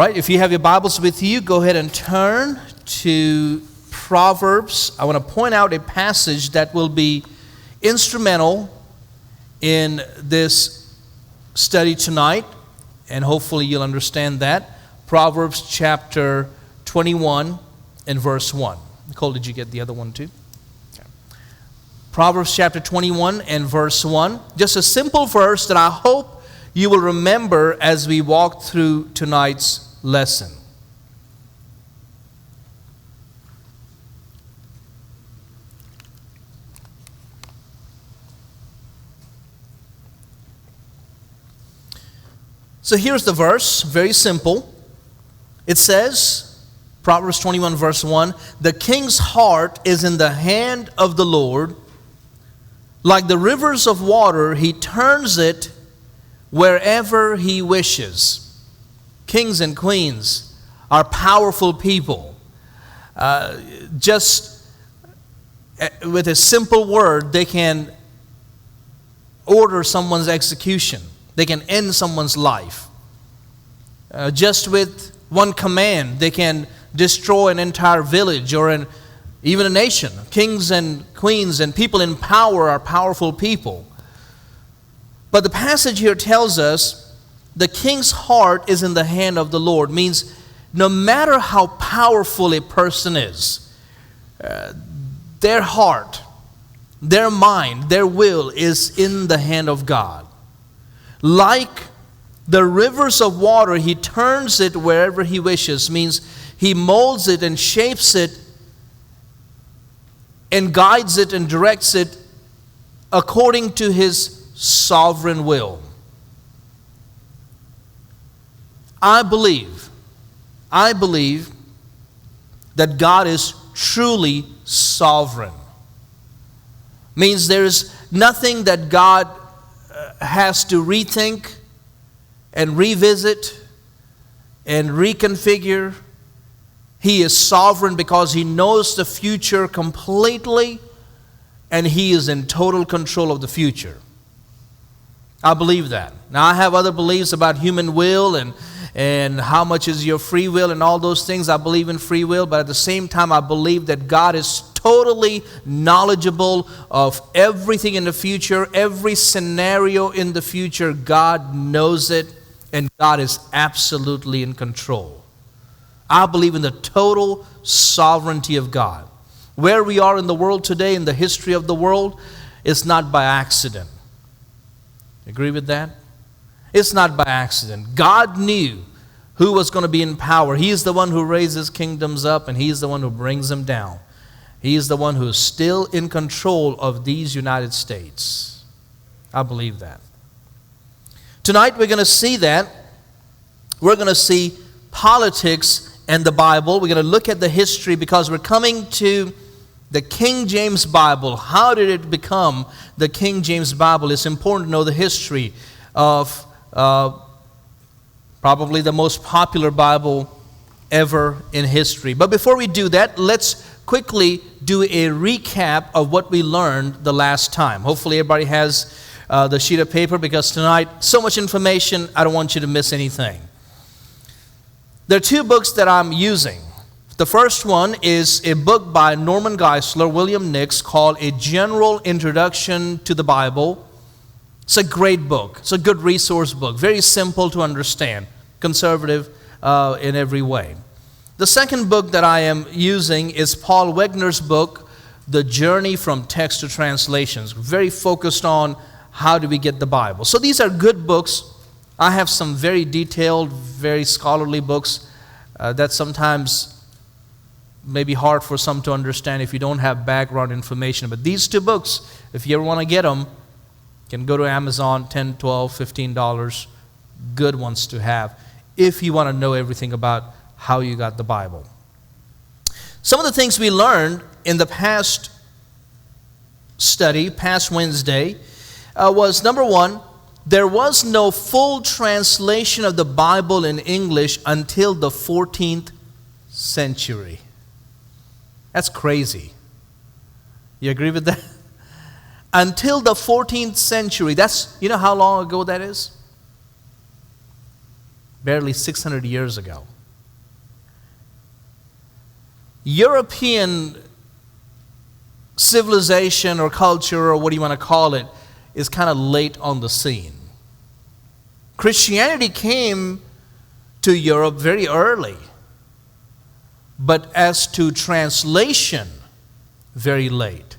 All right, if you have your Bibles with you, go ahead and turn to Proverbs. I want to point out a passage that will be instrumental in this study tonight, and hopefully you'll understand that. Proverbs chapter 21 and verse 1. Nicole, did you get the other one too? Okay. Proverbs chapter 21 and verse 1. Just a simple verse that I hope you will remember as we walk through tonight's lesson. So here's the verse, very simple. It says, Proverbs 21 verse 1, "The king's heart is in the hand of the Lord. Like the rivers of water, he turns it wherever he wishes." Kings and queens are powerful people. Just with a simple word, they can order someone's execution. They can end someone's life. Just with one command, they can destroy an entire village or even a nation. Kings and queens and people in power are powerful people. But the passage here tells us the king's heart is in the hand of the Lord. Means no matter how powerful a person is, their heart, their mind, their will is in the hand of God. Like the rivers of water, he turns it wherever he wishes. Means he molds it and shapes it and guides it and directs it according to his sovereign will. I believe that God is truly sovereign. Means there is nothing that God has to rethink and revisit and reconfigure. He is sovereign because he knows the future completely, and he is in total control of the future. I believe that. Now, I have other beliefs about human will and how much is your free will and all those things. I believe in free will, but at the same time, I believe that God is totally knowledgeable of everything in the future, every scenario in the future. God knows it, and God is absolutely in control. I believe in the total sovereignty of God. Where we are in the world today, in the history of the world, is not by accident. Agree with that? It's not by accident. God knew who was going to be in power. He is the one who raises kingdoms up, and he is the one who brings them down. He is the one who is still in control of these United States. I believe that. Tonight we're going to see that. We're going to see politics and the Bible. We're going to look at the history because we're coming to the King James Bible. How did it become the King James Bible? It's important to know the history of probably the most popular Bible ever in history. But before we do that, let's quickly do a recap of what we learned the last time. Hopefully everybody has the sheet of paper, because tonight, so much information, I don't want you to miss anything. There are two books that I'm using. The first one is a book by Norman Geisler, William Nix, called A General Introduction to the Bible. It's a great book. It's a good resource book. Very simple to understand. Conservative in every way. The second book that I am using is Paul Wegner's book, The Journey from Text to Translations. Very focused on how do we get the Bible. So these are good books. I have some very detailed, very scholarly books that sometimes may be hard for some to understand if you don't have background information. But these two books, if you ever want to get them, you can go to Amazon, $10, $12, $15. Good ones to have if you want to know everything about how you got the Bible. Some of the things we learned in the past study, past Wednesday, was number one, there was no full translation of the Bible in English until the 14th century. That's crazy. You agree with that? Until the 14th century. You know how long ago that is? barely 600 years ago. European civilization or culture, or what do you want to call it, is kind of late on the scene. Christianity came to Europe very early, but as to translation, very late.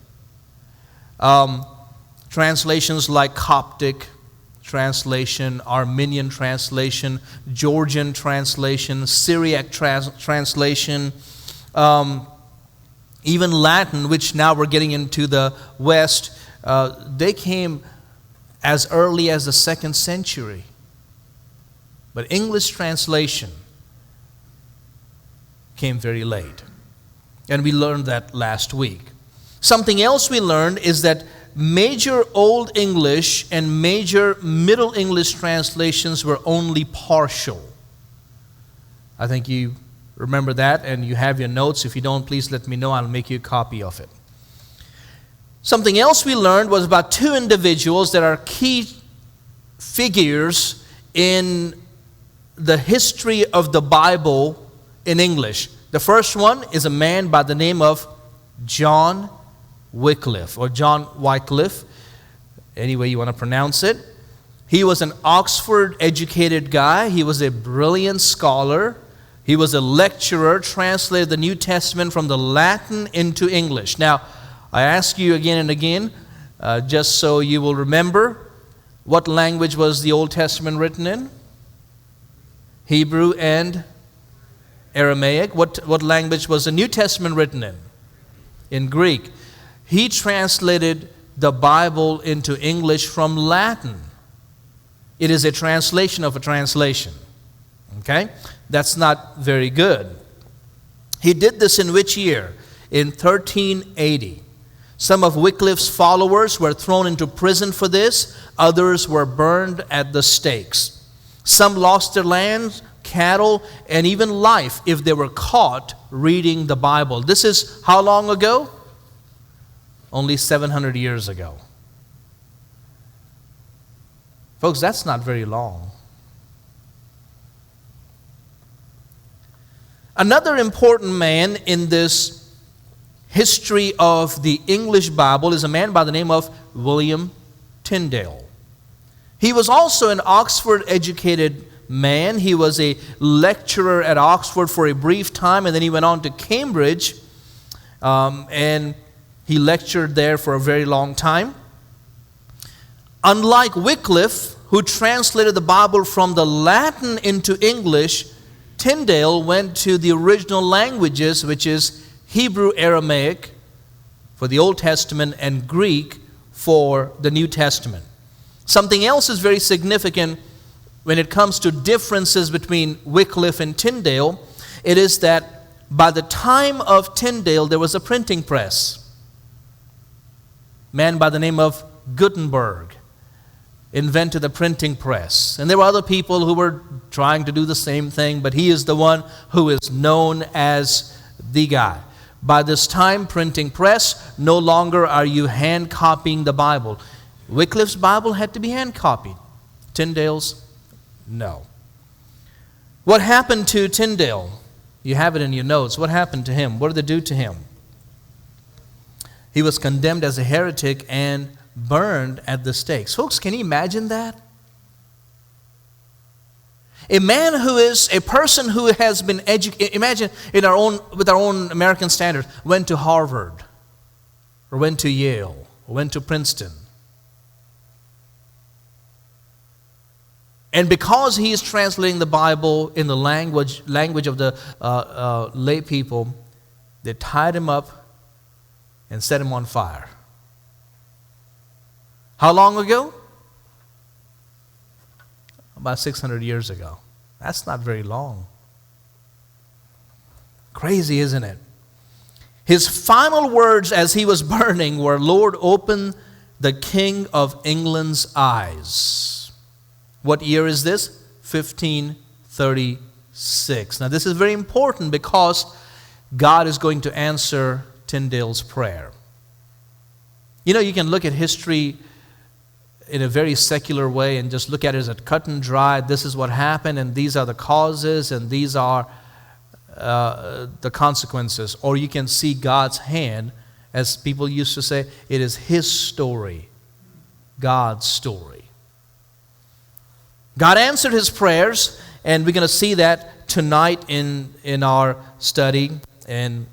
Translations like Coptic translation, Armenian translation, Georgian translation, Syriac translation, even Latin, which now we're getting into the West, they came as early as the 2nd century. But English translation came very late. And we learned that last week. Something else we learned is that major Old English and major Middle English translations were only partial. I think you remember that, and you have your notes. If you don't, please let me know. I'll make you a copy of it. Something else we learned was about two individuals that are key figures in the history of the Bible in English. The first one is a man by the name of John Wycliffe, or John Wycliffe, any way you want to pronounce it. He was an Oxford-educated guy. He was a brilliant scholar. He was a lecturer, translated the New Testament from the Latin into English. Now, I ask you again and again, just so you will remember, what language was the Old Testament written in? Hebrew and Aramaic. What language was the New Testament written in? In Greek. He translated the Bible into English from Latin. It is a translation of a translation. Okay? That's not very good. He did this in which year? In 1380. Some of Wycliffe's followers were thrown into prison for this. Others were burned at the stakes. Some lost their lands, cattle, and even life if they were caught reading the Bible. This is how long ago? Only 700 years ago. Folks, that's not very long. Another important man in this history of the English Bible is a man by the name of William Tyndale. He was also an Oxford-educated man. He was a lecturer at Oxford for a brief time, and then he went on to Cambridge, and he lectured there for a very long time. Unlike Wycliffe, who translated the Bible from the Latin into English, Tyndale went to the original languages, which is Hebrew, Aramaic for the Old Testament, and Greek for the New Testament. Something else is very significant when it comes to differences between Wycliffe and Tyndale. It is that by the time of Tyndale, there was a printing press. A man by the name of Gutenberg invented the printing press. And there were other people who were trying to do the same thing, but he is the one who is known as the guy. By this time, printing press, no longer are you hand copying the Bible. Wycliffe's Bible had to be hand copied. Tyndale's, no. What happened to Tyndale? You have it in your notes. What happened to him? What did they do to him? He was condemned as a heretic and burned at the stakes. Folks, can you imagine that? A man who is a person who has been educated, imagine with our own American standards, went to Harvard, or went to Yale, or went to Princeton. And because he is translating the Bible in the language of the lay people, they tied him up and set him on fire. How long ago? About 600 years ago. That's not very long. Crazy, isn't it? His final words as he was burning were, "Lord, open the King of England's eyes." What year is this? 1536. Now this is very important because God is going to answer Tyndale's prayer. You know, you can look at history in a very secular way and just look at it as a cut and dry, this is what happened and these are the causes and these are the consequences. Or you can see God's hand, as people used to say, it is His story, God's story. God answered his prayers, and we're going to see that tonight in our study. And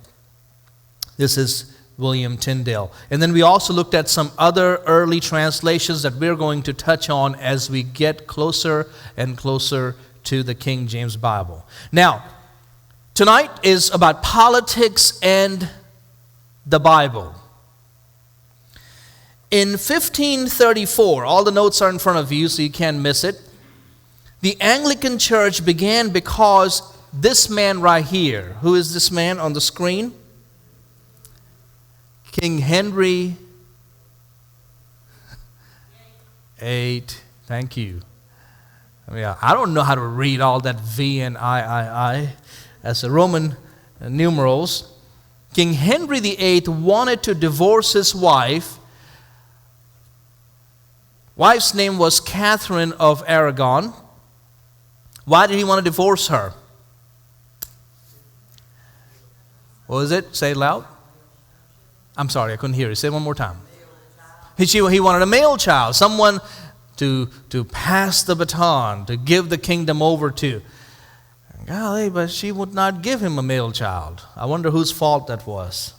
this is William Tyndale. And then we also looked at some other early translations that we're going to touch on as we get closer and closer to the King James Bible. Now, tonight is about politics and the Bible. In 1534, all the notes are in front of you so you can't miss it. The Anglican Church began because this man right here, who is this man on the screen? King Henry VIII. Thank you. I don't know how to read all that V and I. As the Roman numerals. King Henry VIII wanted to divorce his wife. Wife's name was Catherine of Aragon. Why did he want to divorce her? What was it? Say it loud. I'm sorry, I couldn't hear you. Say it one more time. He wanted a male child, someone to pass the baton, to give the kingdom over to. Golly, but she would not give him a male child. I wonder whose fault that was.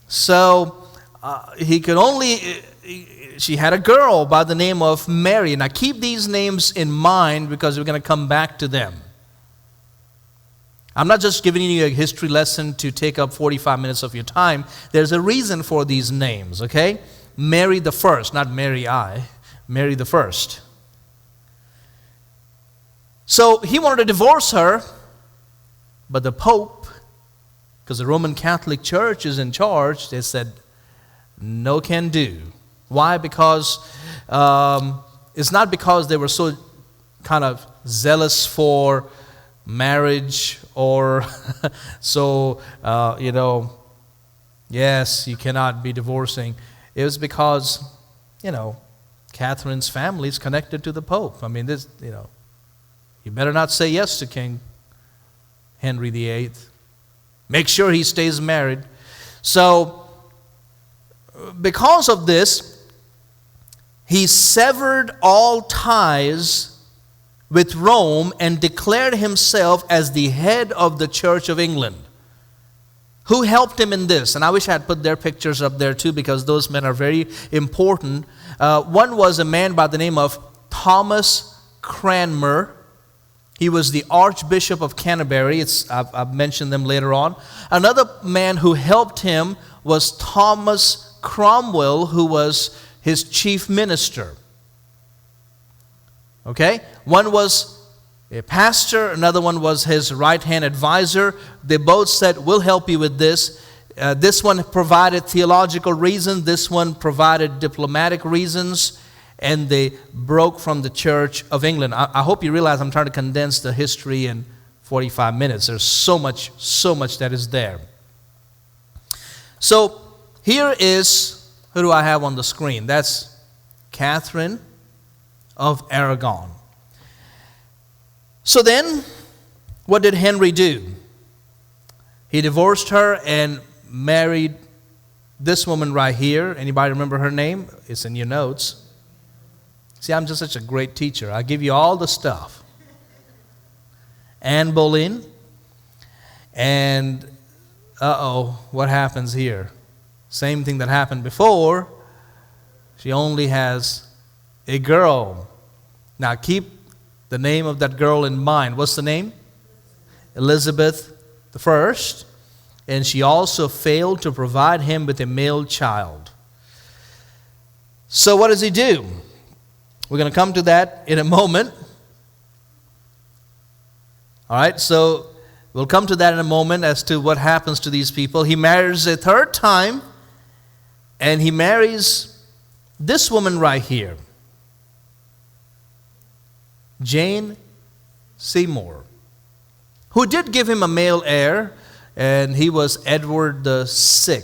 So she had a girl by the name of Mary. Now keep these names in mind because we're going to come back to them. I'm not just giving you a history lesson to take up 45 minutes of your time. There's a reason for these names, okay? Mary the First, not Mary I. Mary the First. So he wanted to divorce her, but the Pope, because the Roman Catholic Church is in charge, they said, no can do. Why? Because it's not because they were so kind of zealous for marriage or so, yes, you cannot be divorcing. It was because, Catherine's family is connected to the Pope. I mean, you better not say yes to King Henry VIII. Make sure he stays married. So, because of this, he severed all ties with Rome and declared himself as the head of the Church of England. Who helped him in this? And I wish I had put their pictures up there too, because those men are very important. One was a man by the name of Thomas Cranmer. He was the Archbishop of Canterbury. I've mentioned them later on. Another man who helped him was Thomas Cromwell, who was his chief minister. Okay? One was a pastor, another one was his right-hand advisor. They both said, we'll help you with this. This one provided theological reasons, this one provided diplomatic reasons, and they broke from the Church of England. I hope you realize I'm trying to condense the history in 45 minutes. There's so much that is there. So here is, who do I have on the screen? That's Catherine of Aragon. So then, what did Henry do? He divorced her and married this woman right here. Anybody remember her name? It's in your notes. See, I'm just such a great teacher. I give you all the stuff. Anne Boleyn. And, what happens here? Same thing that happened before. She only has a girl. Now keep the name of that girl in mind. What's the name? Elizabeth I. And she also failed to provide him with a male child. So what does he do? We're going to come to that in a moment. All right, so we'll come to that in a moment as to what happens to these people. He marries a third time, and he marries this woman right here, Jane Seymour, who did give him a male heir, and he was Edward VI.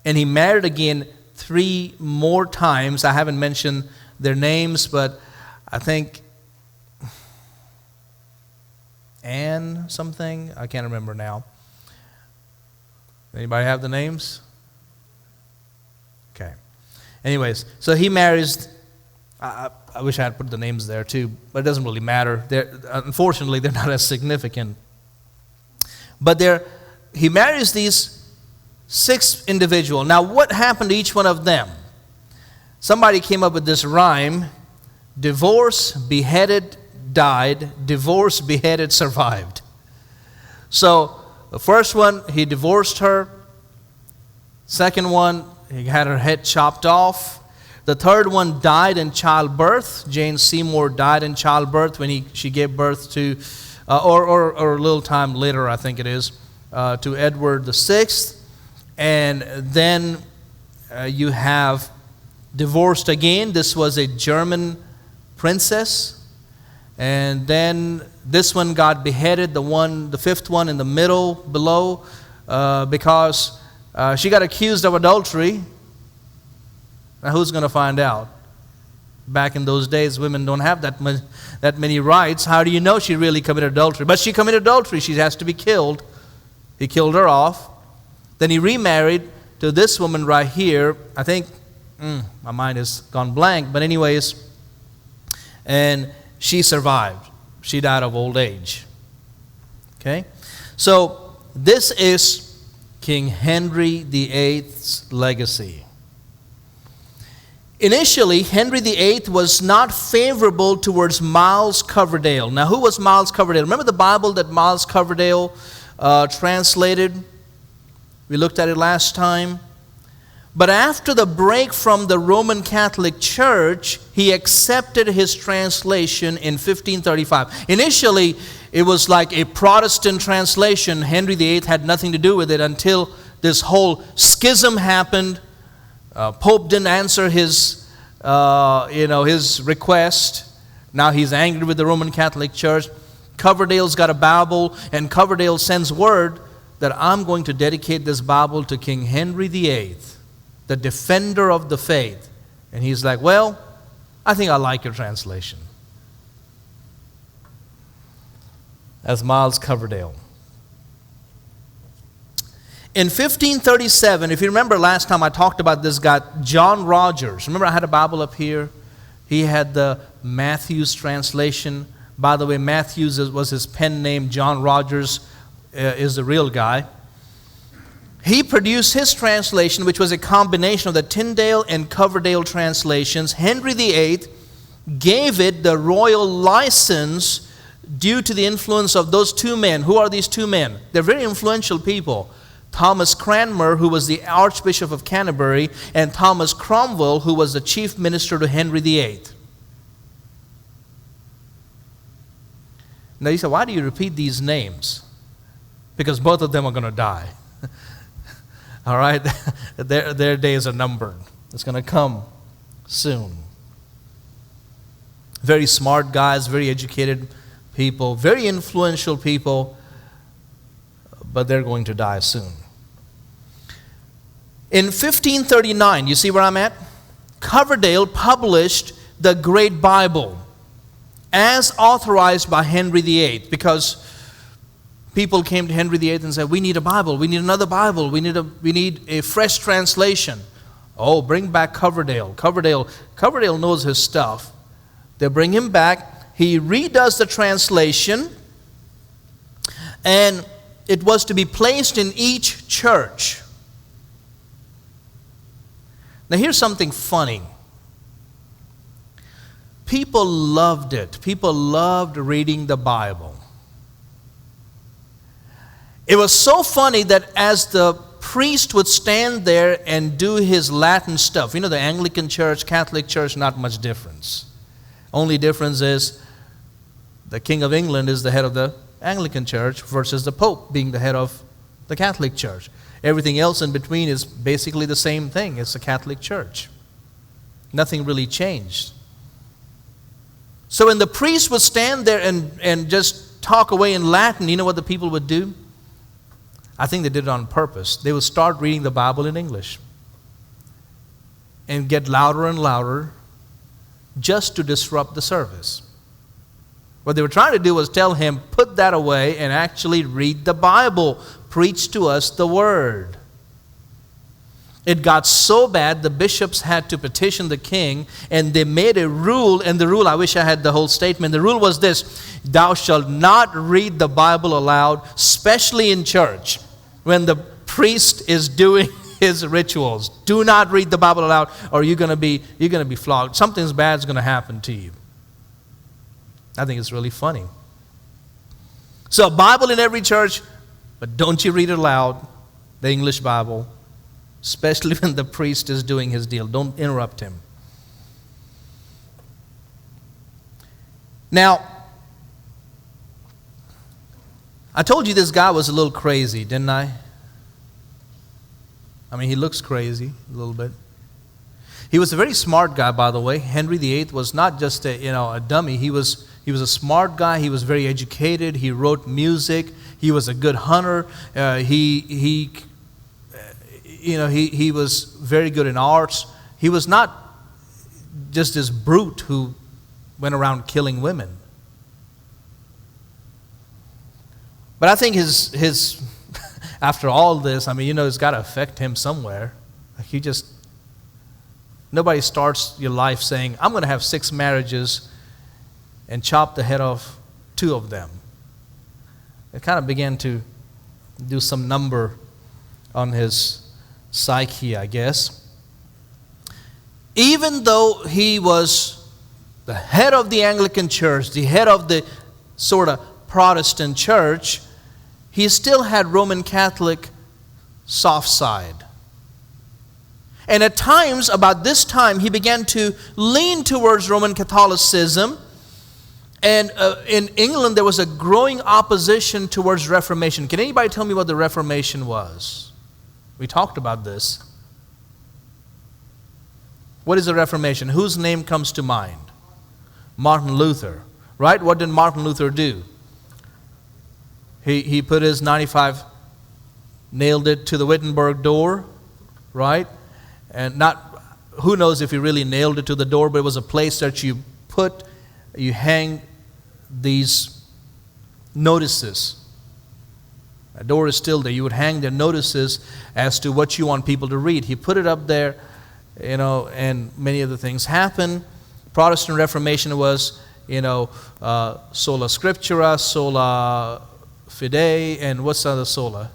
And he married again 3 more times. I haven't mentioned their names, but I think Anne something. I can't remember now. Anybody have the names? Okay. Anyways, so he marries. I wish I had put the names there too, but it doesn't really matter. Unfortunately, they're not as significant. But he marries these 6 individuals. Now, what happened to each one of them? Somebody came up with this rhyme: divorce, beheaded, died, divorce, beheaded, survived. So the first one, he divorced her. Second one, he had her head chopped off. The third one died in childbirth. Jane Seymour died in childbirth when she gave birth to, or a little time later, I think it is, to Edward VI. And then you have divorced again. This was a German princess. And then this one got beheaded, the fifth one in the middle below, because she got accused of adultery. Now who's going to find out? Back in those days, women don't have that many rights. How do you know she really committed adultery? But she committed adultery. She has to be killed. He killed her off. Then he remarried to this woman right here. I think, my mind has gone blank. But anyways, and she survived. She died of old age. Okay? So this is King Henry VIII's legacy. Initially, Henry VIII was not favorable towards Miles Coverdale. Now, who was Miles Coverdale? Remember the Bible that Miles Coverdale translated? We looked at it last time. But after the break from the Roman Catholic Church, he accepted his translation in 1535. Initially, it was like a Protestant translation. Henry VIII had nothing to do with it until this whole schism happened. Pope didn't answer his request. Now he's angry with the Roman Catholic Church. Coverdale's got a Bible, and Coverdale sends word that I'm going to dedicate this Bible to King Henry VIII, the defender of the faith. And he's like, well, I think I like your translation. That's Miles Coverdale. In 1537, if you remember last time I talked about this guy, John Rogers. Remember I had a Bible up here? He had the Matthew's translation. By the way, Matthews was his pen name. John Rogers is the real guy. He produced his translation, which was a combination of the Tyndale and Coverdale translations. Henry VIII gave it the royal license due to the influence of those 2 men. Who are these 2 men? They're very influential people. Thomas Cranmer, who was the Archbishop of Canterbury, and Thomas Cromwell, who was the chief minister to Henry VIII. Now you say, why do you repeat these names? Because both of them are going to die. All right? Their days are numbered. It's going to come soon. Very smart guys, very educated people, very influential people, but they're going to die soon. In 1539, you see where I'm at? Coverdale published the Great Bible as authorized by Henry VIII, because people came to Henry VIII and said, we need a Bible, we need another Bible, we need a fresh translation. Oh, bring back Coverdale. Coverdale knows his stuff. They bring him back. He redoes the translation, and it was to be placed in each church. Now here's something funny. People loved it. People loved reading the Bible. It was so funny that as the priest would stand there and do his Latin stuff, you know, the Anglican Church, Catholic Church, not much difference. Only difference is the King of England is the head of the Anglican Church versus the Pope being the head of the Catholic Church. Everything else in between is basically the same thing. It's the Catholic Church. Nothing really changed. So when the priest would stand there and just talk away in Latin, you know what the people would do? I think they did it on purpose. They would start reading the Bible in English. and get louder and louder just to disrupt the service. What they were trying to do was tell him, put that away and actually read the Bible. Preach to us the Word. It got so bad, the bishops had to petition the king, and they made a rule, and the rule, I wish I had the whole statement. The rule was this: thou shalt not read the Bible aloud, especially in church, when the priest is doing his rituals. Do not read the Bible aloud, or you're going to be flogged. Something bad is going to happen to you. I think it's really funny. So, Bible in every church, but don't you read it aloud, the English Bible, especially when the priest is doing his deal. Don't interrupt him. Now, I told you this guy was a little crazy, didn't I? I mean, he looks crazy a little bit. He was a very smart guy, by the way. Henry VIII was not just a dummy. He was a smart guy. He was very educated. He wrote music. He was a good hunter. He was very good in arts. He was not just this brute who went around killing women. But I think his after all this, I mean, it's got to affect him somewhere. Nobody starts your life saying, I'm going to have 6 marriages and chop the head off 2 of them. It kind of began to do some number on his psyche, I guess. Even though he was the head of the Anglican Church, the head of the sort of Protestant church, he still had Roman Catholic soft side. And at times, about this time, he began to lean towards Roman Catholicism. And in England, there was a growing opposition towards Reformation. Can anybody tell me what the Reformation was? We talked about this. What is the Reformation? Whose name comes to mind? Martin Luther, right? What did Martin Luther do? He put his 95, nailed it to the Wittenberg door, right? And who knows if he really nailed it to the door, but it was a place that you hang these notices. The door is still there. You would hang the notices as to what you want people to read. He put it up there, and many other things happened. Protestant Reformation was, sola scriptura, sola fide, and what's the other sola?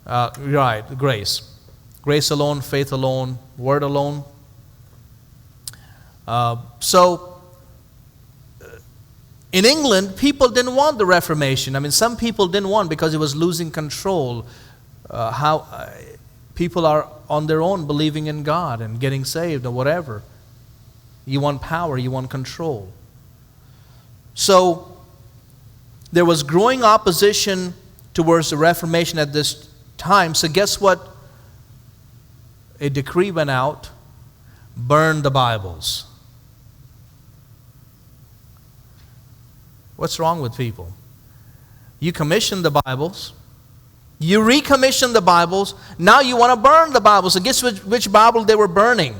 Right, grace. Grace alone, faith alone, word alone. In England, people didn't want the Reformation. I mean, some people didn't want because it was losing control. People are on their own believing in God and getting saved or whatever. You want power, you want control. So, there was growing opposition towards the Reformation at this time. So guess what? A decree went out, burn the Bibles. What's wrong with people? You commission the Bibles. You recommission the Bibles. Now you want to burn the Bibles. So guess which Bible they were burning?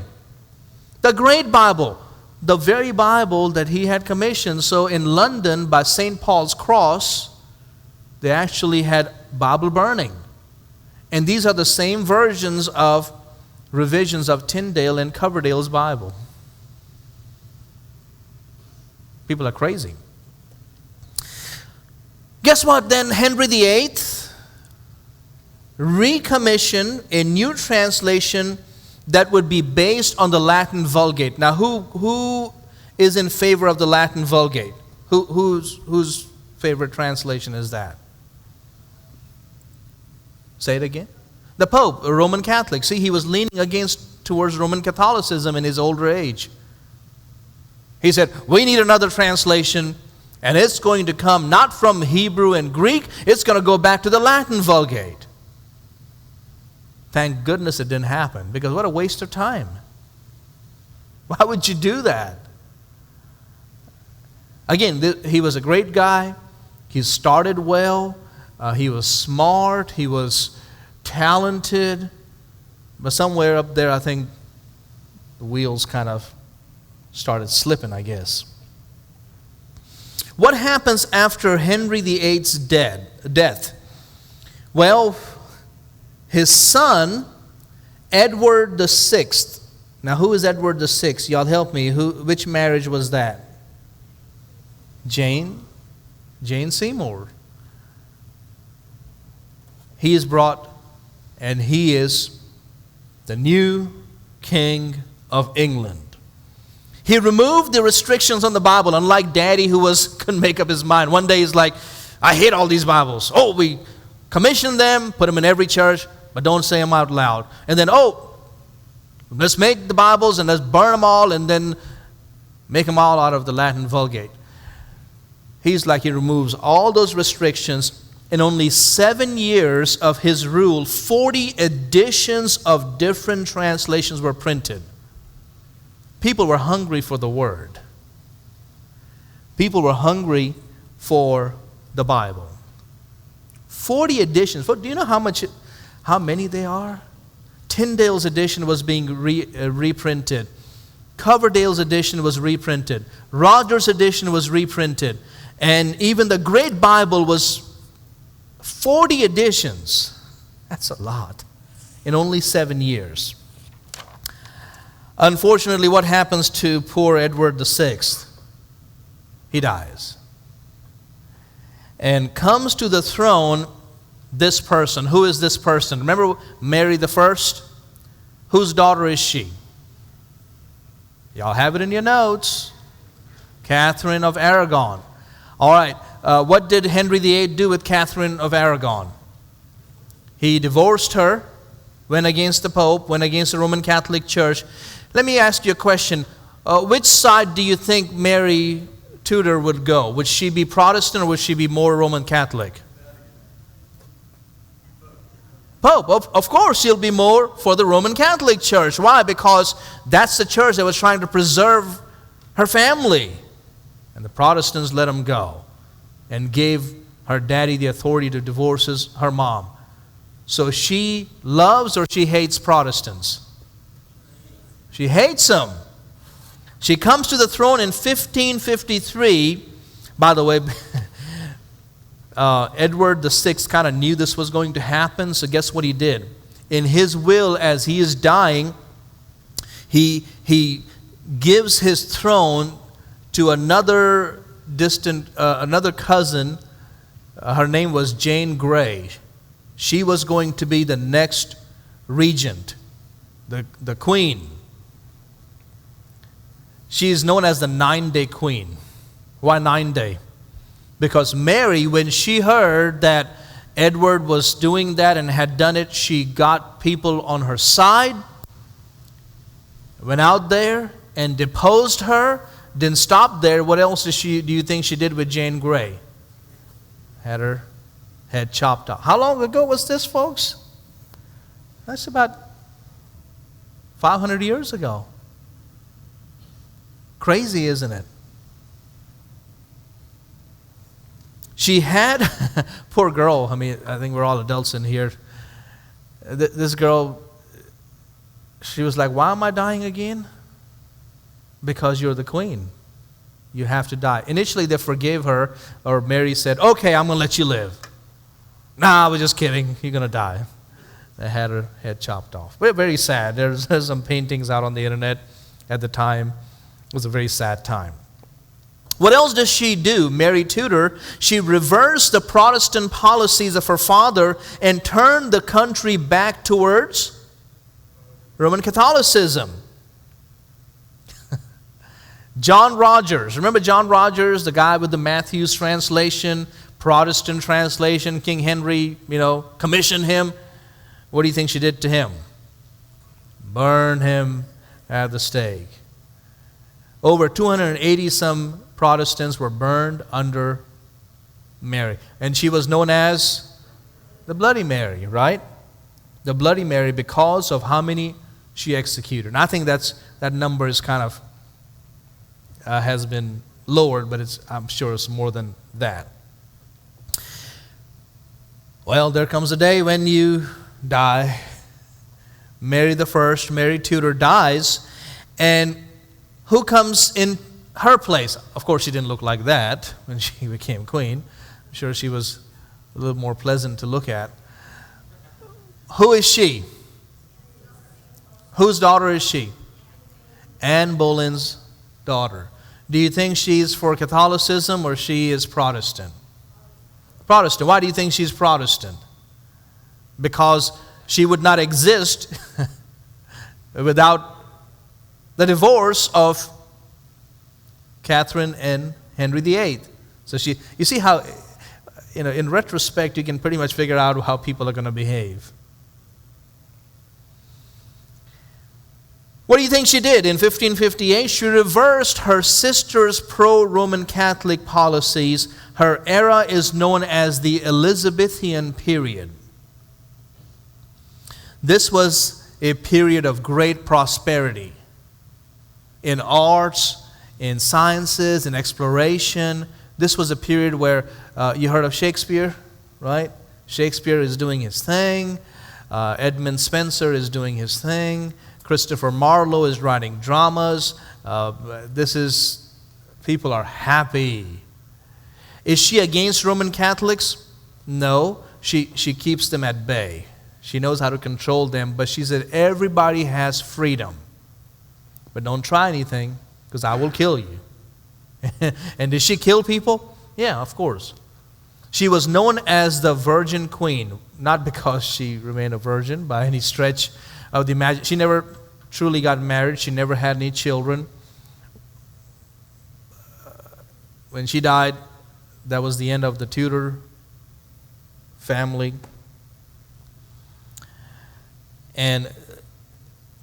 The Great Bible. The very Bible that he had commissioned. So in London, by St. Paul's Cross, they actually had Bible burning. And these are the same versions of revisions of Tyndale and Coverdale's Bible. People are crazy. Guess what then? Henry VIII recommissioned a new translation that would be based on the Latin Vulgate. Now, who is in favor of the Latin Vulgate? Whose favorite translation is that? Say it again. The Pope, a Roman Catholic. See, he was leaning towards Roman Catholicism in his older age. He said, we need another translation, and it's going to come not from Hebrew and Greek, it's going to go back to the Latin Vulgate. Thank goodness it didn't happen, because what a waste of time. Why would you do that? Again, he was a great guy. He started well. He was smart. He was talented. But somewhere up there, I think the wheels kind of started slipping, I guess. What happens after Henry VIII's death? Well, his son, Edward VI. Now, who is Edward VI? Y'all help me. Which marriage was that? Jane Seymour. He is brought, and he is the new King of England. He removed the restrictions on the Bible, unlike Daddy who couldn't make up his mind. One day he's like, I hate all these Bibles. Oh, we commission them, put them in every church, but don't say them out loud. And then, let's make the Bibles and let's burn them all and then make them all out of the Latin Vulgate. He's like, he removes all those restrictions. In only 7 years of his rule, 40 editions of different translations were printed. People were hungry for the Word. People were hungry for the Bible. 40 editions. Do you know how many they are? Tyndale's edition was being reprinted. Coverdale's edition was reprinted. Rogers' edition was reprinted. And even the Great Bible was 40 editions. That's a lot. In only 7 years. Unfortunately, what happens to poor Edward VI? He dies. And comes to the throne this person. Who is this person? Remember Mary the First? Whose daughter is she? Y'all have it in your notes. Catherine of Aragon. All right. What did Henry VIII do with Catherine of Aragon? He divorced her, went against the Pope, went against the Roman Catholic Church. Let me ask you a question. Which side do you think Mary Tudor would go? Would she be Protestant or would she be more Roman Catholic? Pope. Of course, she'll be more for the Roman Catholic Church. Why? Because that's the church that was trying to preserve her family. And the Protestants let them go and gave her daddy the authority to divorce her mom. So she loves or she hates Protestants? She hates them. She comes to the throne in 1553. By the way, Edward VI kind of knew this was going to happen, so guess what he did? In his will, as he is dying, he gives his throne to another cousin. Her name was Jane Grey. She was going to be the next regent, the queen. She is known as the 9-day queen. Why 9-day? Because Mary, when she heard that Edward was doing that and had done it, she got people on her side, went out there and deposed her. Didn't stop there. What else do you think she did with Jane Grey? Had her head chopped off. How long ago was this, folks? That's about 500 years ago. Crazy, isn't it? She had, poor girl, I think we're all adults in here. This girl, she was like, why am I dying again? Because you're the queen. You have to die. Initially, they forgave her, or Mary said, okay, I'm going to let you live. Nah, I was just kidding. You're going to die. They had her head chopped off. Very sad. There's some paintings out on the internet at the time. It was a very sad time. What else does she do? Mary Tudor, she reversed the Protestant policies of her father and turned the country back towards Roman Catholicism. John Rogers. Remember John Rogers, the guy with the Matthew's translation, Protestant translation? King Henry, commissioned him. What do you think she did to him? Burn him at the stake. Over 280-some Protestants were burned under Mary. And she was known as the Bloody Mary, right? The Bloody Mary because of how many she executed. And I think that number is kind of has been lowered, but I'm sure it's more than that. Well, there comes a day when you die. Mary the First, Mary Tudor dies, And who comes in her place? Of course, she didn't look like that when she became queen. I'm sure she was a little more pleasant to look at. Who is she? Whose daughter is she? Anne Boleyn's daughter. Do you think she's for Catholicism or she is Protestant? Protestant. Why do you think she's Protestant? Because she would not exist without the divorce of Catherine and Henry VIII. So you see how, in retrospect, you can pretty much figure out how people are going to behave. What do you think she did? In 1558, she reversed her sister's pro-Roman Catholic policies. Her era is known as the Elizabethan period. This was a period of great prosperity in arts, in sciences, in exploration. This was a period where you heard of Shakespeare, right? Shakespeare is doing his thing. Edmund Spenser is doing his thing. Christopher Marlowe is writing dramas. People are happy. Is she against Roman Catholics? No. She keeps them at bay. She knows how to control them, but she said everybody has freedom. But don't try anything, because I will kill you. And did she kill people? Yeah, of course. She was known as the Virgin Queen, not because she remained a virgin by any stretch of the imagination. She never truly got married. She never had any children. When she died, that was the end of the Tudor family. And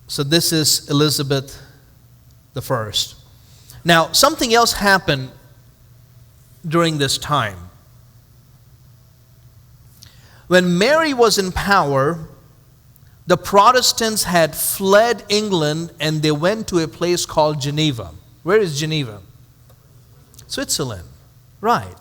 so this is Elizabeth I. Now, something else happened during this time. When Mary was in power, the Protestants had fled England and they went to a place called Geneva. Where is Geneva? Switzerland. Right.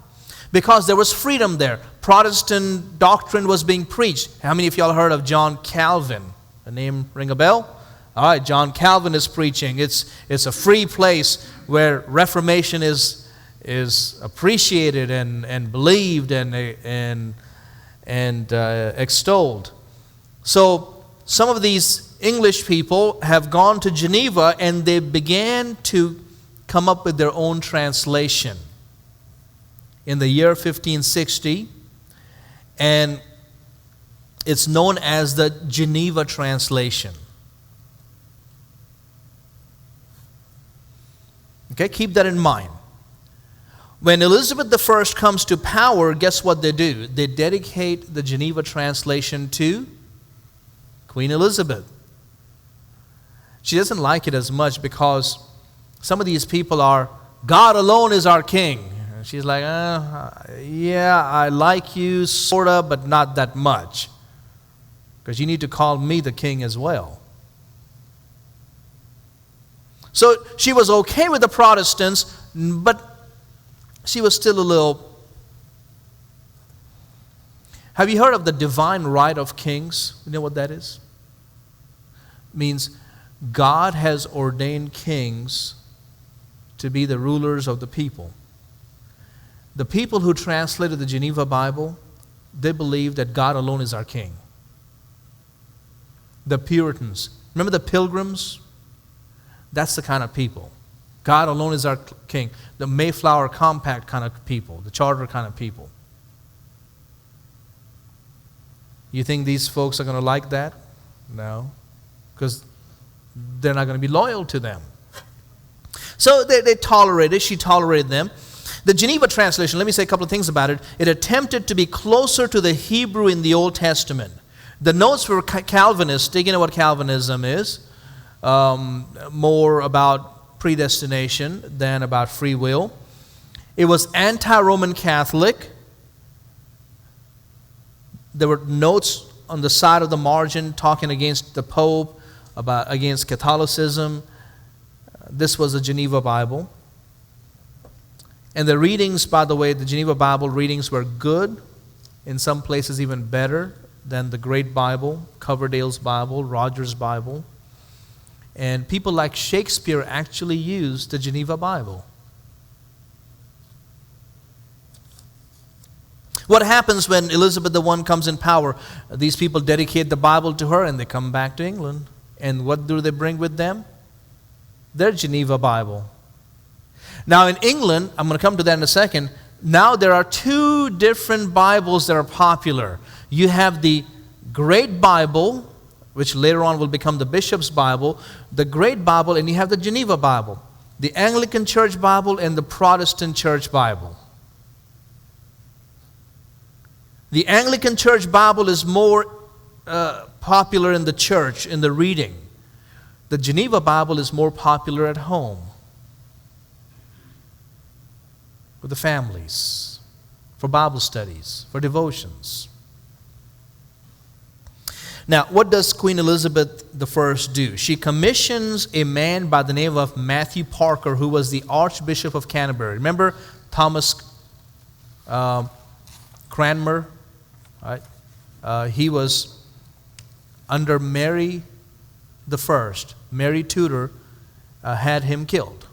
Because there was freedom there. Protestant doctrine was being preached. How many of y'all heard of John Calvin? The name ring a bell? All right, John Calvin is preaching. It's a free place where Reformation is appreciated and believed and extolled. So some of these English people have gone to Geneva and they began to come up with their own translation in the year 1560, and it's known as the Geneva Translation. Okay, keep that in mind. When Elizabeth I comes to power, guess what they do? They dedicate the Geneva Translation to Queen Elizabeth. She doesn't like it as much because some of these people are, God alone is our king. And she's like, yeah, I like you, sort of, but not that much. Because you need to call me the king as well. So she was okay with the Protestants, but she was still a little... Have you heard of the divine right of kings? You know what that is? It means God has ordained kings to be the rulers of the people. The people who translated the Geneva Bible, they believe that God alone is our king. The Puritans, remember the Pilgrims? That's the kind of people. God alone is our king. The Mayflower Compact kind of people, the Charter kind of people. You think these folks are going to like that? No, because they're not going to be loyal to them. So they tolerated, she tolerated them. The Geneva Translation, let me say a couple of things about it. It attempted to be closer to the Hebrew in the Old Testament. The notes were Calvinistic. You know what Calvinism is? More about predestination than about free will. It was anti-Roman Catholic. There were notes on the side of the margin talking against the Pope, against Catholicism. This was the Geneva Bible. And the readings, by the way, the Geneva Bible readings were good, in some places even better than the Great Bible, Coverdale's Bible, Rogers' Bible. And people like Shakespeare actually used the Geneva Bible. What happens when Elizabeth I comes in power? These people dedicate the Bible to her and they come back to England. And what do they bring with them? Their Geneva Bible. Now in England, I'm going to come to that in a second, now there are two different Bibles that are popular. You have the Great Bible, which later on will become the Bishop's Bible, the Great Bible, and you have the Geneva Bible, the Anglican Church Bible and the Protestant Church Bible. The Anglican Church Bible is more popular in the church, in the reading. The Geneva Bible is more popular at home, with the families, for Bible studies, for devotions. Now, what does Queen Elizabeth I do? She commissions a man by the name of Matthew Parker, who was the Archbishop of Canterbury. Remember Thomas Cranmer? Right? He was under Mary I. Mary Tudor had him killed.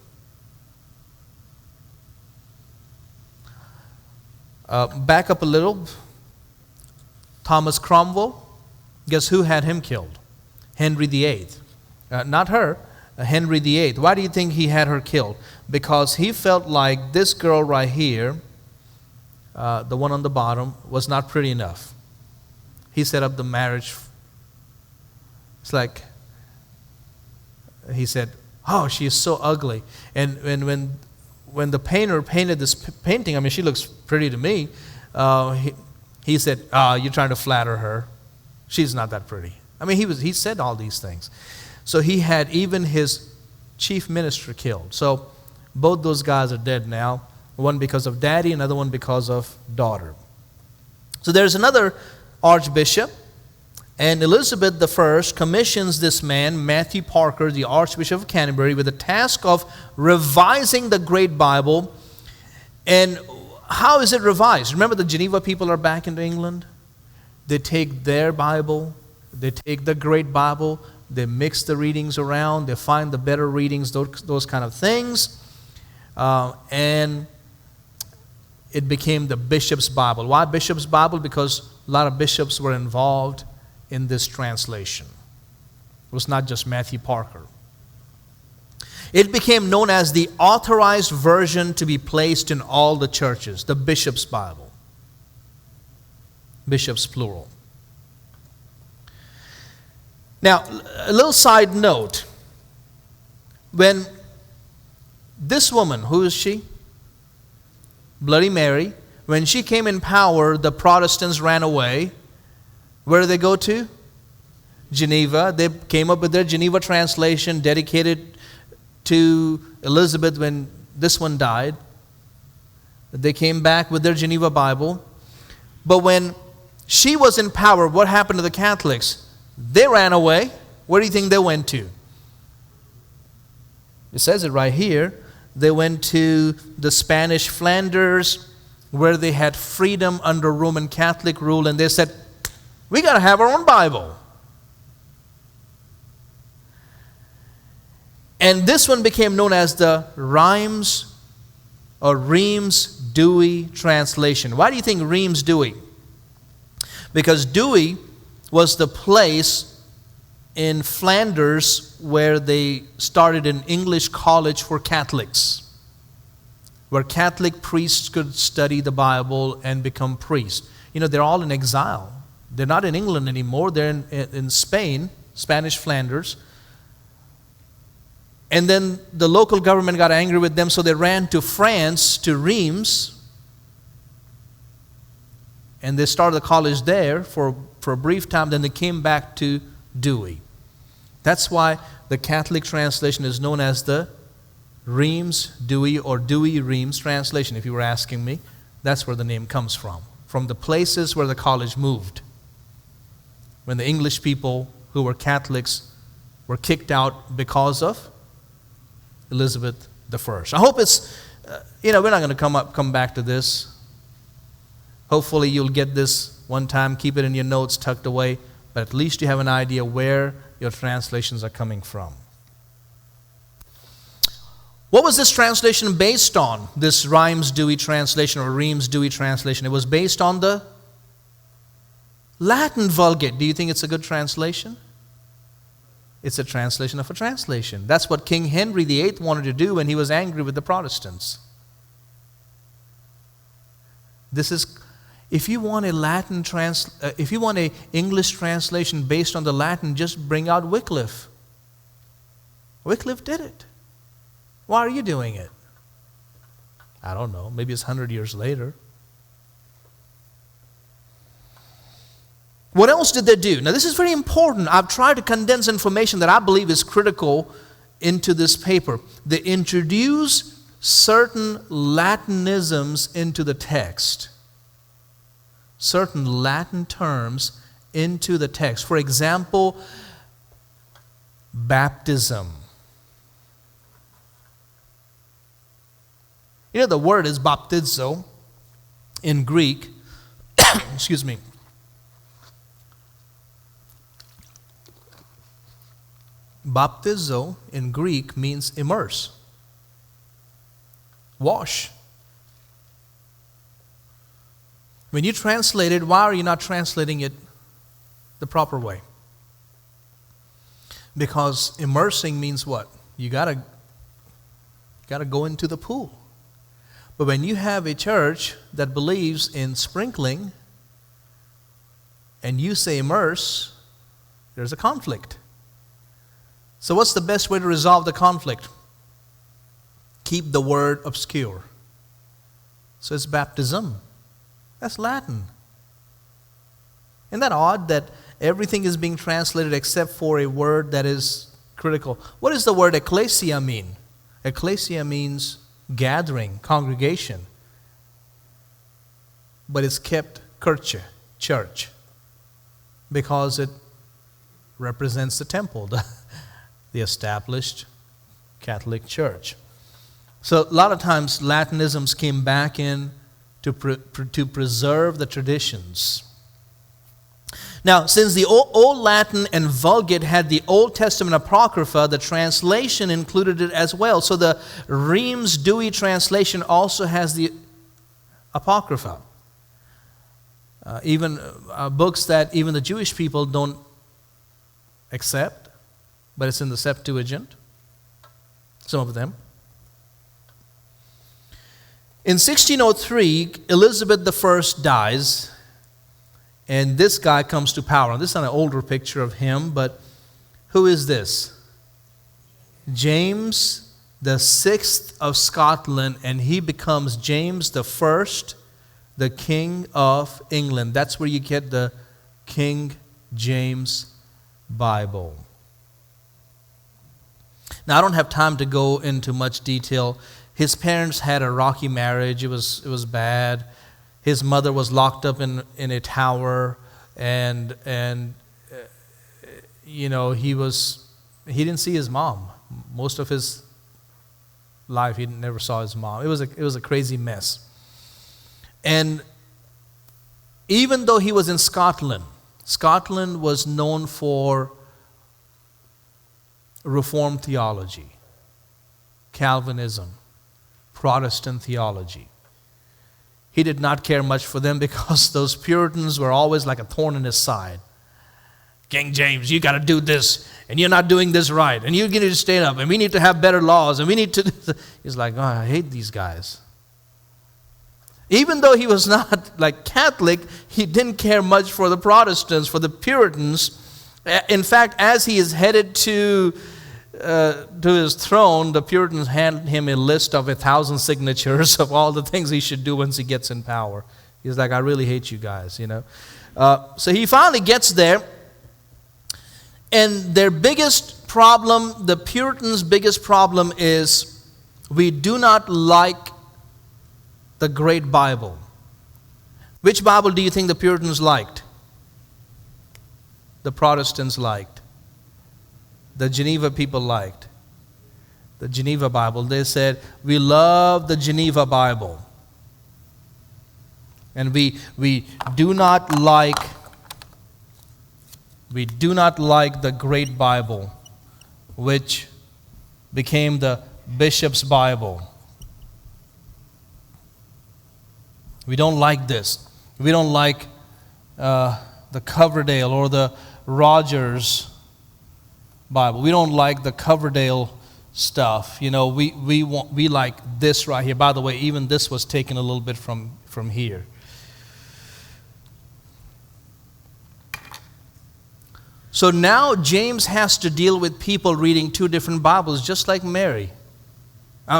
Back up a little. Thomas Cromwell, guess who had him killed? Henry VIII. Not her, Henry VIII. Why do you think he had her killed? Because he felt like this girl right here, the one on the bottom, was not pretty enough. He set up the marriage. It's like, he said, oh, she is so ugly. And when the painter painted this painting, I mean, she looks pretty to me, he said, you're trying to flatter her. She's not that pretty. I mean, he said all these things. So he had even his chief minister killed. So both those guys are dead now. One because of daddy, another one because of daughter. So there's another archbishop, and Elizabeth I commissions this man, Matthew Parker, the Archbishop of Canterbury, with the task of revising the Great Bible. And how is it revised? Remember, the Geneva people are back into England. They take their Bible, they take the Great Bible, they mix the readings around, they find the better readings, those kind of things. And it became the Bishop's Bible. Why Bishop's Bible? Because a lot of bishops were involved in this translation. It was not just Matthew Parker. It became known as the authorized version to be placed in all the churches, the Bishop's Bible. Bishops plural. Now, a little side note. When this woman, who is she? Bloody Mary. When she came in power, the Protestants ran away. Where did they go to? Geneva. They came up with their Geneva translation dedicated to Elizabeth when this one died. They came back with their Geneva Bible. But when she was in power, what happened to the Catholics? They ran away. Where do you think they went to? It says it right here. They went to the Spanish Flanders, where they had freedom under Roman Catholic rule, and they said, we got to have our own Bible. And this one became known as the Reims or Reims-Douay translation. Why do you think Reims-Douay? Because Douay was the place in Flanders where they started an English college for Catholics, where Catholic priests could study the Bible and become priests. You know, they're all in exile. They're not in England anymore. They're in Spain, Spanish Flanders. And then the local government got angry with them, so they ran to France, to Reims, and they started the college there for a brief time. Then they came back to Douay. That's why the Catholic translation is known as the Reims-Douay or Douay-Reims translation, if you were asking me. That's where the name comes from the places where the college moved. When the English people who were Catholics were kicked out because of Elizabeth I. I hope it's, we're not going to come back to this. Hopefully you'll get this one time, keep it in your notes tucked away, but at least you have an idea where your translations are coming from. What was this translation based on? This Reims-Dewey translation or Reims-Dewey translation. It was based on the Latin Vulgate. Do you think it's a good translation? It's a translation of a translation. That's what King Henry VIII wanted to do when he was angry with the Protestants. This is, if you want if you want an English translation based on the Latin, just bring out Wycliffe. Wycliffe did it. Why are you doing it? I don't know. Maybe it's 100 years later. What else did they do? Now, this is very important. I've tried to condense information that I believe is critical into this paper. They introduce certain Latinisms into the text. Certain Latin terms into the text. For example, baptism. You know, the word is baptizo in Greek. Excuse me. Baptizo in Greek means immerse, wash. When you translate it, why are you not translating it the proper way? Because immersing means what? You gotta go into the pool. But when you have a church that believes in sprinkling and you say immerse, there's a conflict. So what's the best way to resolve the conflict? Keep the word obscure. So it's baptism. That's Latin. Isn't that odd that everything is being translated except for a word that is critical? What does the word ecclesia mean? Ecclesia means gathering, congregation. But it's kept kirche, church, because it represents the temple, the established Catholic Church. So a lot of times Latinisms came back in to preserve the traditions. Now, since the Old Latin and Vulgate had the Old Testament Apocrypha, the translation included it as well. So the Reims-Dewey translation also has the Apocrypha. Even books that even the Jewish people don't accept, but it's in the Septuagint, some of them. In 1603, Elizabeth I dies, and this guy comes to power. This is an older picture of him, but who is this? James the Sixth of Scotland, and he becomes James the First, the King of England. That's where you get the King James Bible. Now, I don't have time to go into much detail. His parents had a rocky marriage. It was bad. His mother was locked up in a tower, and you know, he didn't see his mom. Most of his life, he never saw his mom. It was a crazy mess. And even though he was in Scotland, Scotland was known for Reformed theology, Calvinism, Protestant theology. He did not care much for them because those Puritans were always like a thorn in his side. King James, you got to do this, and you're not doing this right, and you need to stand up, and we need to have better laws, and we need to... He's like, oh, I hate these guys. Even though he was not like Catholic, he didn't care much for the Protestants, for the Puritans. In fact, as he is headed to his throne, the Puritans hand him a list of 1,000 signatures of all the things he should do once he gets in power. He's like, I really hate you guys, you know. So he finally gets there, and their biggest problem, the Puritans' biggest problem is we do not like the great Bible. Which Bible do you think the Puritans liked? The Protestants liked. The Geneva people liked. The Geneva Bible. They said, we love the Geneva Bible. And we do not like the great Bible, which became the Bishop's Bible. We don't like this. We don't like the Coverdale or the Rogers Bible. We don't like the Coverdale stuff. You know, we like this right here. By the way, even this was taken a little bit from here. So now James has to deal with people reading two different Bibles, just like Mary.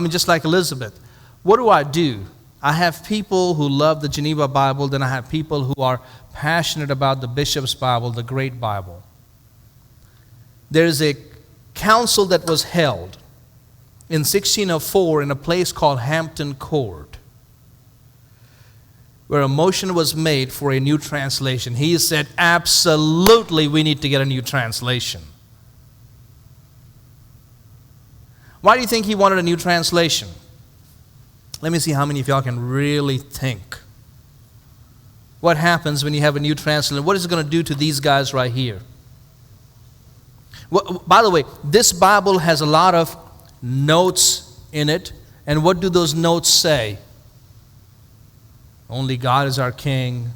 Just like Elizabeth. What do? I have people who love the Geneva Bible, then I have people who are passionate about the Bishop's Bible, the Great Bible. There's a council that was held in 1604 in a place called Hampton Court, where a motion was made for a new translation. He said, absolutely, we need to get a new translation. Why do you think he wanted a new translation? Let me see how many of y'all can really think. What happens when you have a new translation? What is it going to do to these guys right here? Well, by the way, this Bible has a lot of notes in it. And what do those notes say? Only God is our King,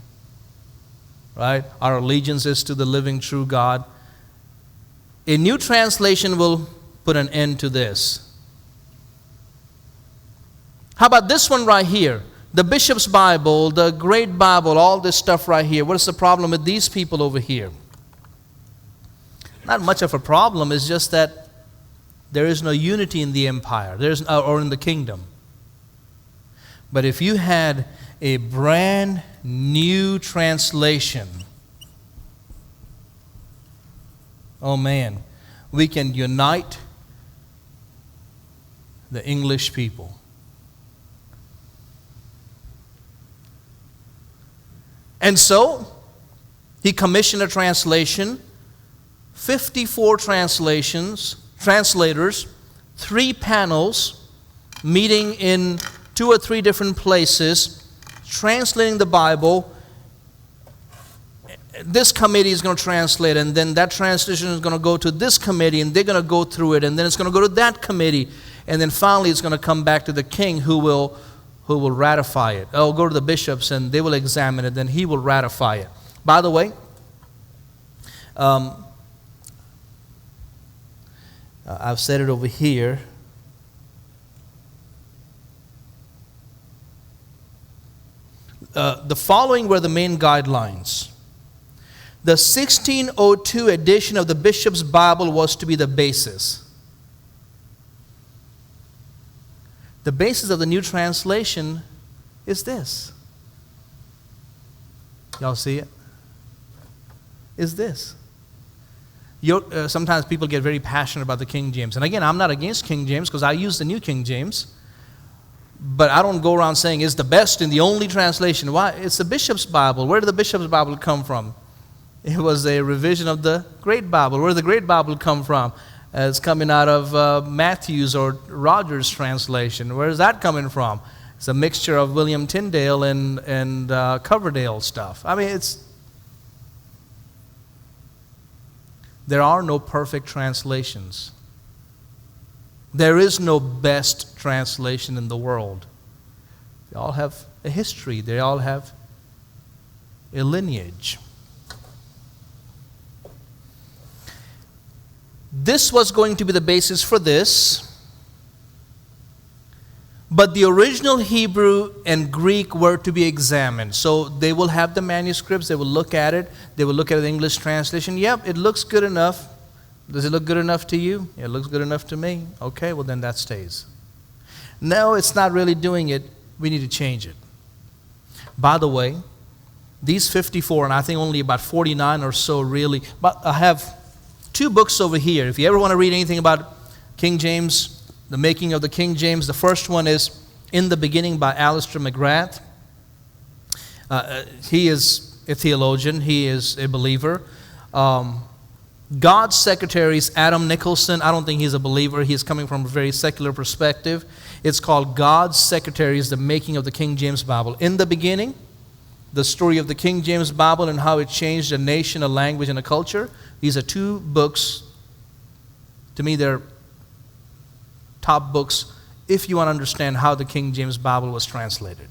right? Our allegiance is to the living, true God. A new translation will put an end to this. How about this one right here? The Bishop's Bible, the Great Bible, all this stuff right here. What is the problem with these people over here? Not much of a problem. It's just that there is no unity in the empire or in the kingdom. But if you had a brand new translation, oh man, we can unite the English people. And so, he commissioned a translation, 54 translators, 3 panels, meeting in 2 or 3 different places, translating the Bible. This committee is going to translate, and then that translation is going to go to this committee, and they're going to go through it, and then it's going to go to that committee, and then finally it's going to come back to the king who will ratify it. It'll go to the bishops, and they will examine it, then he will ratify it. By the way, I've said it over here. The following were the main guidelines. The 1602 edition of the Bishop's Bible was to be the basis. The basis of the new translation is this. Y'all see it? Is this. Sometimes people get very passionate about the King James. And again, I'm not against King James because I use the New King James. But I don't go around saying it's the best and the only translation. Why? It's the Bishop's Bible. Where did the Bishop's Bible come from? It was a revision of the Great Bible. Where did the Great Bible come from? It's coming out of Matthew's or Rogers' translation. Where is that coming from? It's a mixture of William Tyndale and Coverdale stuff. There are no perfect translations. There is no best translation in the world. They all have a history. They all have a lineage. This was going to be the basis for this. But the original Hebrew and Greek were to be examined. So they will have the manuscripts. They will look at it. They will look at the English translation. Yep, it looks good enough. Does it look good enough to you? It looks good enough to me. Okay, well then that stays. No, it's not really doing it. We need to change it. By the way, these 54, and I think only about 49 or so really, but I have 2 books over here. If you ever want to read anything about King James, the making of the King James, the first one is In the Beginning by Alistair McGrath. He is a theologian. He is a believer. God's Secretary is Adam Nicholson. I don't think he's a believer. He's coming from a very secular perspective. It's called God's Secretaries, the Making of the King James Bible. In the Beginning, the story of the King James Bible and how it changed a nation, a language, and a culture. These are 2 books. To me, they're top books if you want to understand how the King James Bible was translated.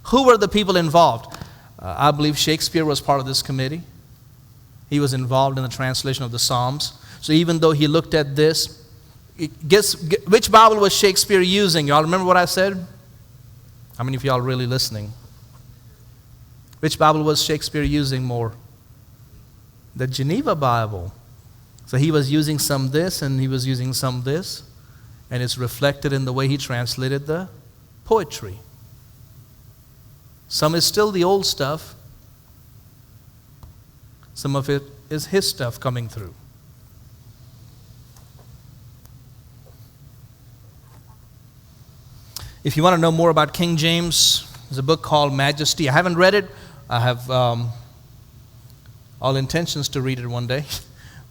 Who were the people involved? I believe Shakespeare was part of this committee. He was involved in the translation of the Psalms. So even though he looked at this, guess which Bible was Shakespeare using? Y'all remember what I said? How many of y'all really listening? Which Bible was Shakespeare using more? The Geneva Bible. So he was using some this and he was using some this. And it's reflected in the way he translated the poetry. Some is still the old stuff. Some of it is his stuff coming through. If you want to know more about King James, there's a book called Majesty. I haven't read it. I have all intentions to read it one day,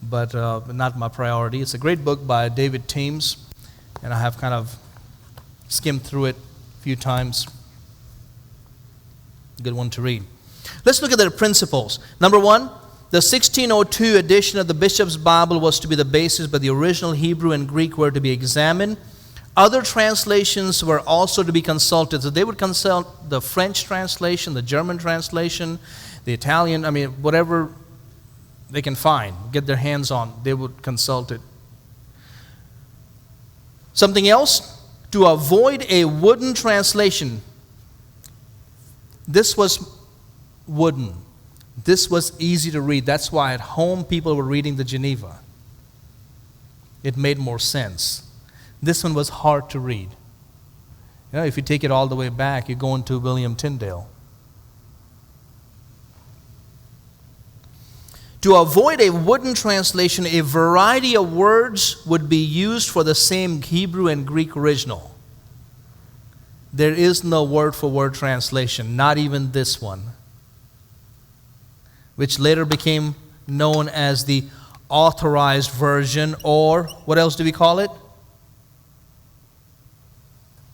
but not my priority. It's a great book by David Teems, and I have kind of skimmed through it a few times. Good one to read. Let's look at the principles. Number one, the 1602 edition of the Bishop's Bible was to be the basis, but the original Hebrew and Greek were to be examined. Other translations were also to be consulted. So they would consult the French translation, the German translation, the Italian, whatever they can find, get their hands on, they would consult it. Something else, to avoid a wooden translation. This was wooden. This was easy to read. That's why at home people were reading the Geneva. It made more sense. This one was hard to read. If you take it all the way back, you go into William Tyndale. To avoid a wooden translation, a variety of words would be used for the same Hebrew and Greek original. There is no word-for-word translation, not even this one, which later became known as the Authorized Version, or what else do we call it?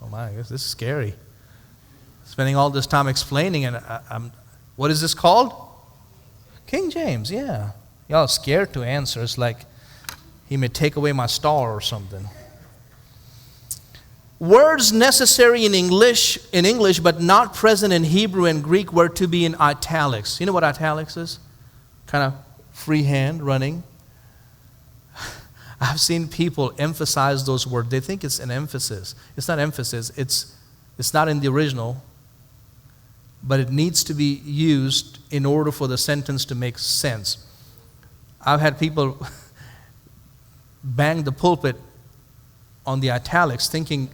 Oh my, this is scary. Spending all this time explaining, and what is this called? King James, yeah. Y'all are scared to answer. It's like he may take away my star or something. Words necessary in English, but not present in Hebrew and Greek were to be in italics. You know what italics is? Kind of freehand running. I've seen people emphasize those words. They think it's an emphasis. It's not emphasis. It's not in the original, but it needs to be used in order for the sentence to make sense. I've had people bang the pulpit on the italics thinking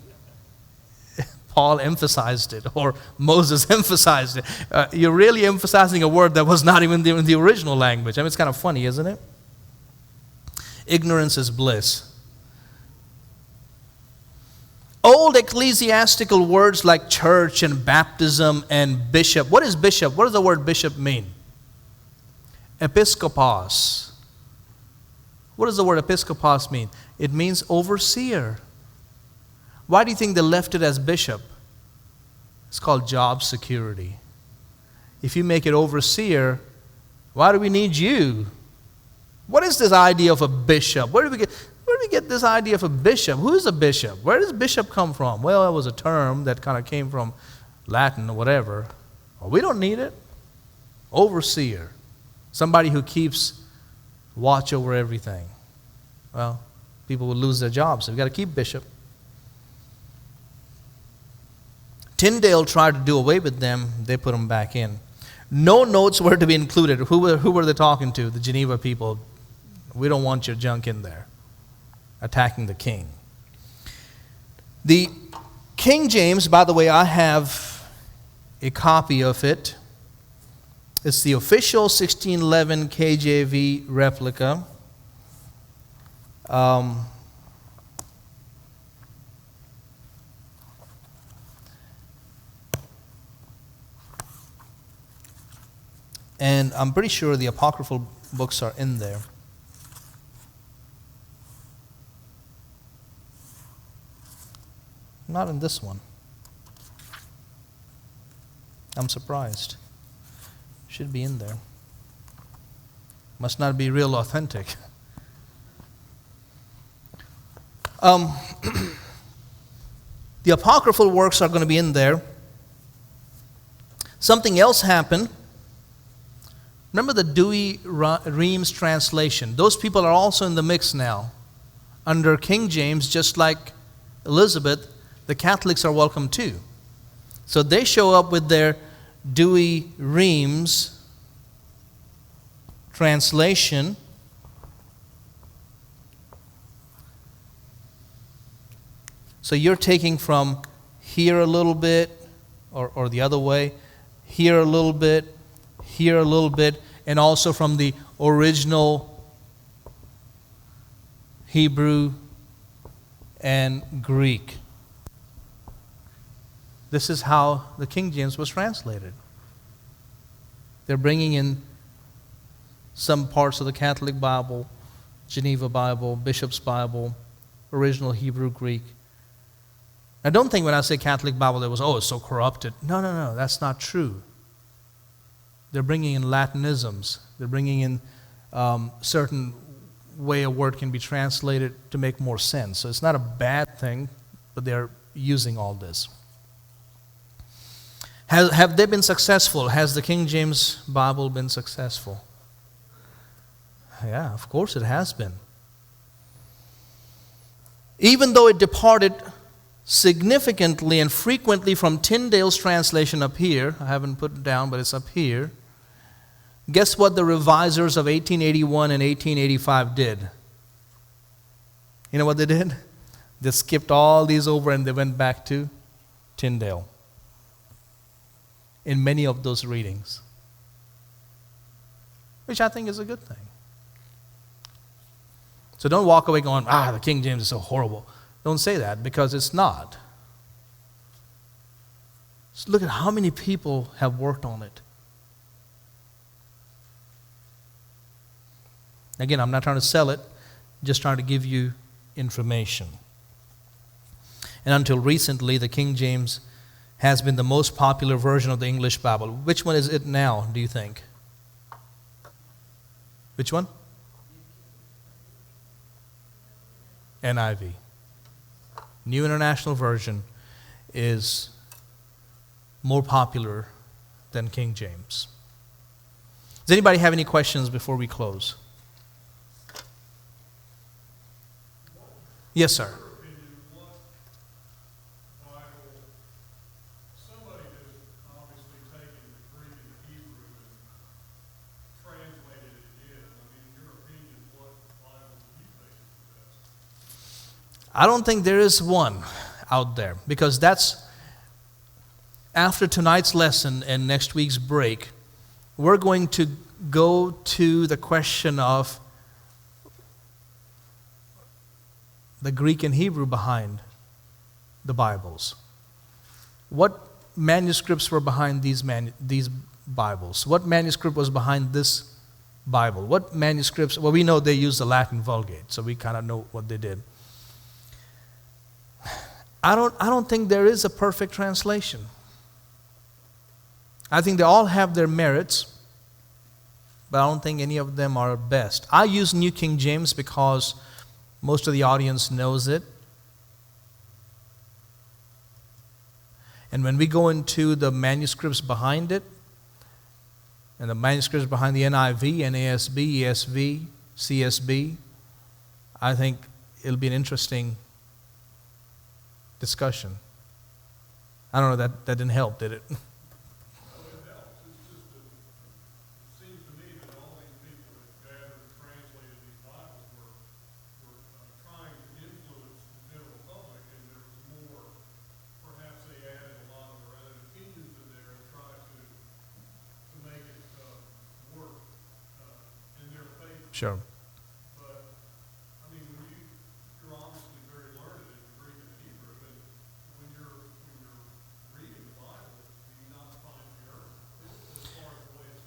Paul emphasized it or Moses emphasized it. You're really emphasizing a word that was not even in the original language. It's kind of funny, isn't it? Ignorance is bliss. Old ecclesiastical words like church and baptism and bishop. What is bishop? What does the word bishop mean? Episkopos. What does the word episkopos mean? It means overseer. Why do you think they left it as bishop? It's called job security. If you make it overseer, why do we need you? What is this idea of a bishop? Where do we get this idea of a bishop? Who is a bishop? Where does bishop come from? Well, it was a term that kind of came from Latin or whatever. Well, we don't need it. Overseer. Somebody who keeps watch over everything. Well, people will lose their jobs, so we've got to keep bishop. Tyndale tried to do away with them. They put them back in. No notes were to be included. Who were they talking to? The Geneva people. We don't want your junk in there. Attacking the king. The King James, by the way, I have a copy of it. It's the official 1611 KJV replica. And I'm pretty sure the apocryphal books are in there. Not in this one. I'm surprised. Should be in there. Must not be real authentic. The apocryphal works are going to be in there. Something else happened. Remember the Dewey-Reams translation. Those people are also in the mix now. Under King James, just like Elizabeth, the Catholics are welcome too. So they show up with their Dewey-Reams translation. So you're taking from here a little bit, or the other way, here a little bit, here a little bit, and also from the original Hebrew and Greek. This is how the King James was translated. They're bringing in some parts of the Catholic Bible, Geneva Bible, Bishop's Bible, original Hebrew, Greek. Now don't think when I say Catholic Bible that was, it's so corrupted. No, that's not true. They're bringing in Latinisms. They're bringing in certain way a word can be translated to make more sense. So it's not a bad thing, but they're using all this. Have they been successful? Has the King James Bible been successful? Yeah, of course it has been. Even though it departed significantly and frequently from Tyndale's translation up here, I haven't put it down, but it's up here. Guess what the revisers of 1881 and 1885 did? You know what they did? They skipped all these over and they went back to Tyndale in many of those readings, which I think is a good thing. So don't walk away going, the King James is so horrible. Don't say that, because it's not. Just look at how many people have worked on it. Again, I'm not trying to sell it, just trying to give you information. And until recently, the King James has been the most popular version of the English Bible. Which one is it now, do you think? Which one? NIV. New International Version is more popular than King James. Does anybody have any questions before we close? Yes, sir. I don't think there is one out there, because that's after tonight's lesson and next week's break, we're going to go to the question of the Greek and Hebrew behind the Bibles. What manuscripts were behind these Bibles? What manuscript was behind this Bible? What manuscripts? Well, we know they used the Latin Vulgate, so we kind of know what they did. I don't think there is a perfect translation. I think they all have their merits, but I don't think any of them are best. I use New King James because most of the audience knows it. And when we go into the manuscripts behind it, and the manuscripts behind the NIV, NASB, ESV, CSB, I think it'll be an interesting discussion. I don't know, that didn't help, did it? Sure. But, I mean, you're obviously very learned in Greek and Hebrew, but when you're reading the Bible, do you not find error as far as the way it's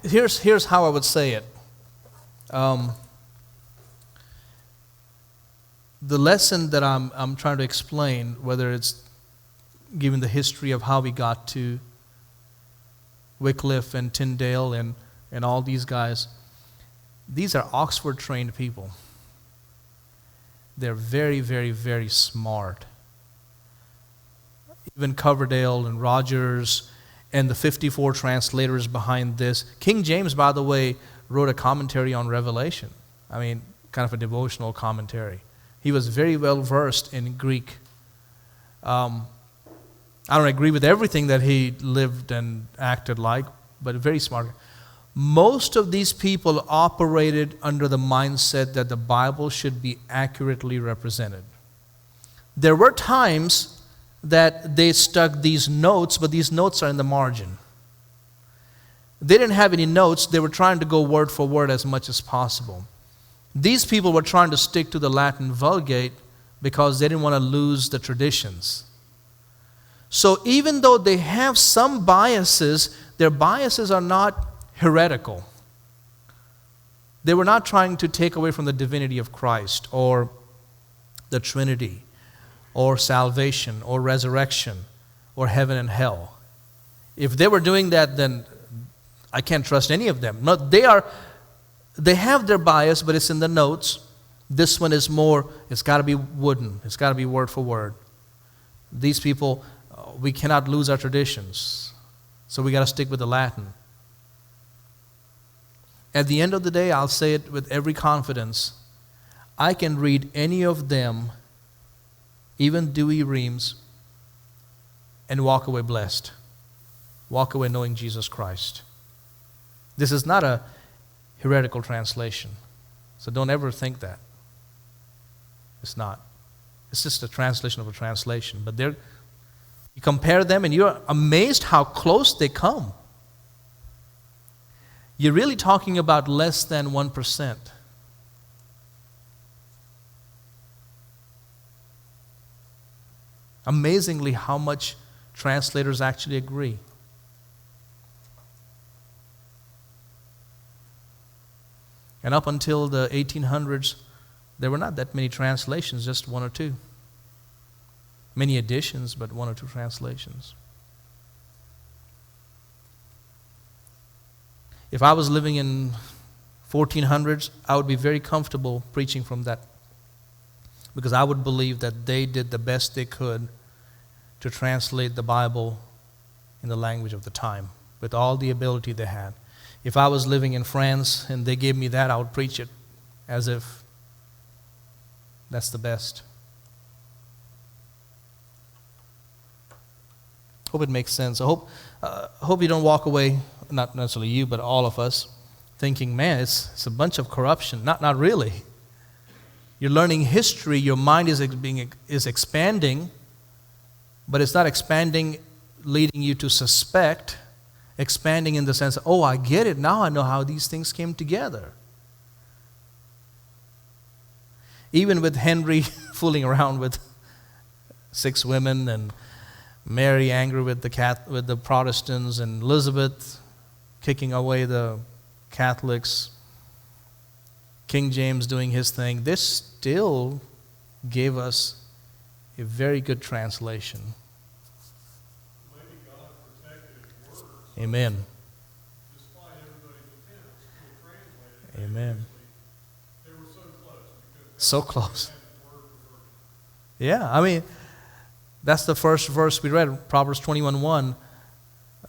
translated? Here's how I would say it. The lesson that I'm trying to explain, whether it's given the history of how we got to Wycliffe and Tyndale and all these guys, these are Oxford-trained people. They're very, very, very smart. even Coverdale and Rogers and the 54 translators behind this. King James, by the way, wrote a commentary on Revelation. I mean, kind of a devotional commentary. He was very well versed in Greek. I don't agree with everything that he lived and acted like, but very smart. Most of these people operated under the mindset that the Bible should be accurately represented. There were times that they stuck these notes, but these notes are in the margin. They didn't have any notes. They were trying to go word for word as much as possible. These people were trying to stick to the Latin Vulgate because they didn't want to lose the traditions. So even though they have some biases, their biases are not heretical. They were not trying to take away from the divinity of Christ or the Trinity or salvation or resurrection or heaven and hell. If they were doing that, then I can't trust any of them. No, they have their bias, but it's in the notes. This one is more, it's got to be wooden. It's got to be word for word. These people, we cannot lose our traditions. So we got to stick with the Latin. At the end of the day, I'll say it with every confidence. I can read any of them, even Dewey Reams, and walk away blessed. Walk away knowing Jesus Christ. This is not a heretical translation. So don't ever think that. It's not. It's just a translation of a translation. But you compare them and you're amazed how close they come. You're really talking about less than 1%. Amazingly, how much translators actually agree. And up until the 1800s, there were not that many translations, just one or two. Many editions, but one or two translations. If I was living in 1400s, I would be very comfortable preaching from that, because I would believe that they did the best they could to translate the Bible in the language of the time with all the ability they had. If I was living in France and they gave me that, I would preach it as if that's the best. Hope it makes sense. I hope you don't walk away, not necessarily you, but all of us, thinking, man, it's a bunch of corruption. Not really. You're learning history. Your mind is expanding, but it's not expanding leading you to suspect. Expanding in the sense, oh, I get it. Now I know how these things came together. Even with Henry fooling around with 6 women, and Mary angry with the Protestants, and Elizabeth kicking away the Catholics, King James doing his thing, this still gave us a very good translation. Maybe God protected his word. Amen. Despite everybody's attempts to translate it. Amen. They were so close. So close. Had his word perfect. Yeah, I mean, that's the first verse we read, Proverbs 21:1.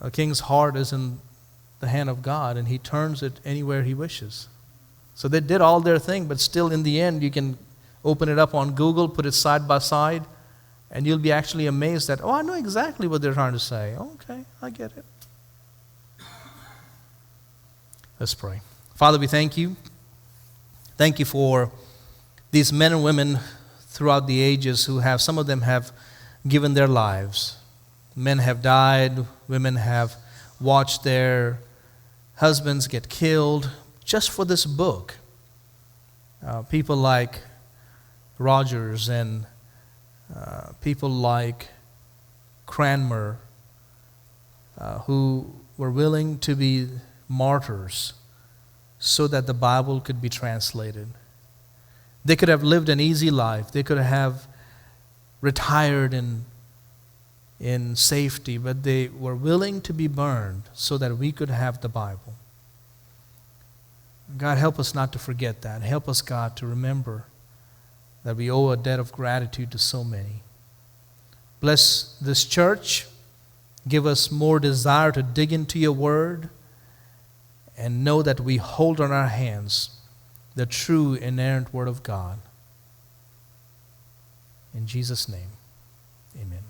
A king's heart is in the hand of God, and he turns it anywhere he wishes. So they did all their thing, but still in the end, you can open it up on Google, put it side by side, and you'll be actually amazed that, oh, I know exactly what they're trying to say. Okay, I get it. Let's pray. Father, we thank you. Thank you for these men and women throughout the ages who have, some of them have given their lives. Men have died, women have watched their husbands get killed just for this book. People like Rogers and people like Cranmer who were willing to be martyrs so that the Bible could be translated. They could have lived an easy life. They could have retired in safety, but they were willing to be burned so that we could have the Bible. God, help us not to forget that. Help us, God, to remember that we owe a debt of gratitude to so many. Bless this church. Give us more desire to dig into your word and know that we hold on our hands the true inerrant word of God. In Jesus' name, amen.